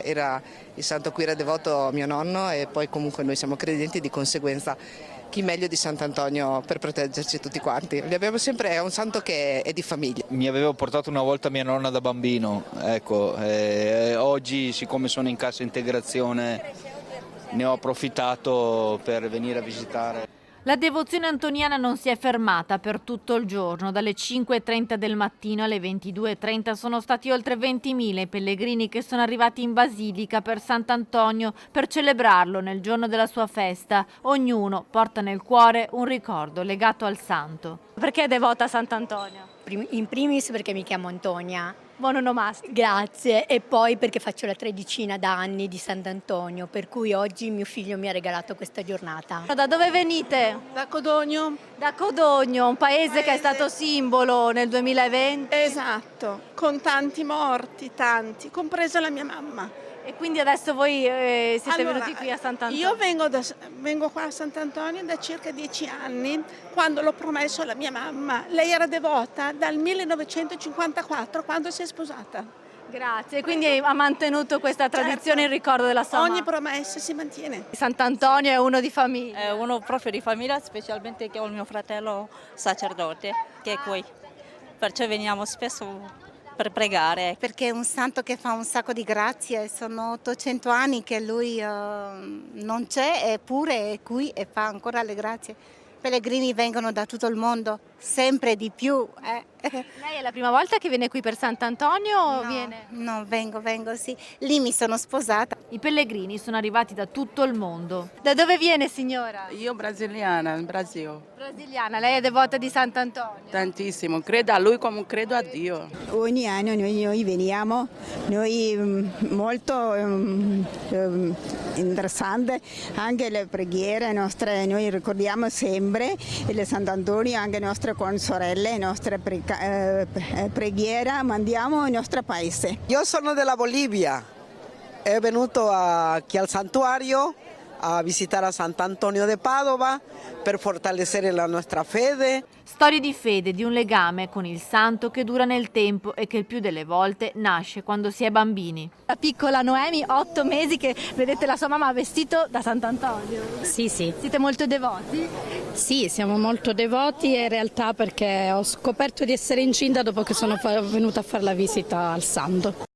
era il santo a cui era devoto mio nonno e poi comunque noi siamo credenti, di conseguenza chi meglio di Sant'Antonio per proteggerci tutti quanti. Li abbiamo sempre, è un santo che è di famiglia. Mi aveva portato una volta mia nonna da bambino, ecco, oggi siccome sono in cassa integrazione ne ho approfittato per venire a visitare. La devozione antoniana non si è fermata per tutto il giorno. Dalle 5:30 del mattino alle 22:30 sono stati oltre 20.000 i pellegrini che sono arrivati in Basilica per Sant'Antonio per celebrarlo nel giorno della sua festa. Ognuno porta nel cuore un ricordo legato al santo. Perché è devota a Sant'Antonio? In primis perché mi chiamo Antonia. Buon onomastico. Grazie, e poi perché faccio la 13ina da anni di Sant'Antonio, per cui oggi mio figlio mi ha regalato questa giornata. Da dove venite? Da Codogno. Da Codogno, un paese che è stato simbolo nel 2020. Esatto, con tanti morti, tanti, compresa la mia mamma. E quindi adesso voi siete venuti qui a Sant'Antonio? Io vengo qua a Sant'Antonio da circa 10 anni, quando l'ho promesso alla mia mamma. Lei era devota dal 1954, quando si è sposata. Grazie, quindi ha mantenuto questa tradizione in ricordo della sua Ogni mamma. promessa si mantiene. Sant'Antonio è uno di famiglia. È uno proprio di famiglia, specialmente che ho il mio fratello sacerdote che è qui. Perciò veniamo spesso per pregare. Perché è un santo che fa un sacco di grazie, sono 800 anni che lui non c'è, eppure è qui e fa ancora le grazie. I pellegrini vengono da tutto il mondo, sempre di più. Lei è la prima volta che viene qui per Sant'Antonio o No, viene? no, vengo, sì. Lì mi sono sposata. I pellegrini sono arrivati da tutto il mondo. Da dove viene, signora? Io brasiliana, Brasil. Brasiliana, lei è devota di Sant'Antonio. Tantissimo, credo a lui come credo a Dio. Ogni anno noi veniamo, molto interessante anche le preghiere nostre, noi ricordiamo sempre il Sant'Antonio, anche le nostre consorelle, le nostre preghiere mandiamo al nostro paese. Io sono della Bolivia, è venuto qui al santuario a visitare a Sant'Antonio de Padova per fortalecere la nostra fede. Storie di fede, di un legame con il santo che dura nel tempo e che il più delle volte nasce quando si è bambini. La piccola Noemi, 8 mesi, che vedete la sua mamma vestito da Sant'Antonio. Sì. Siete molto devoti? Sì, siamo molto devoti in realtà perché ho scoperto di essere incinta dopo che sono venuta a fare la visita al santo.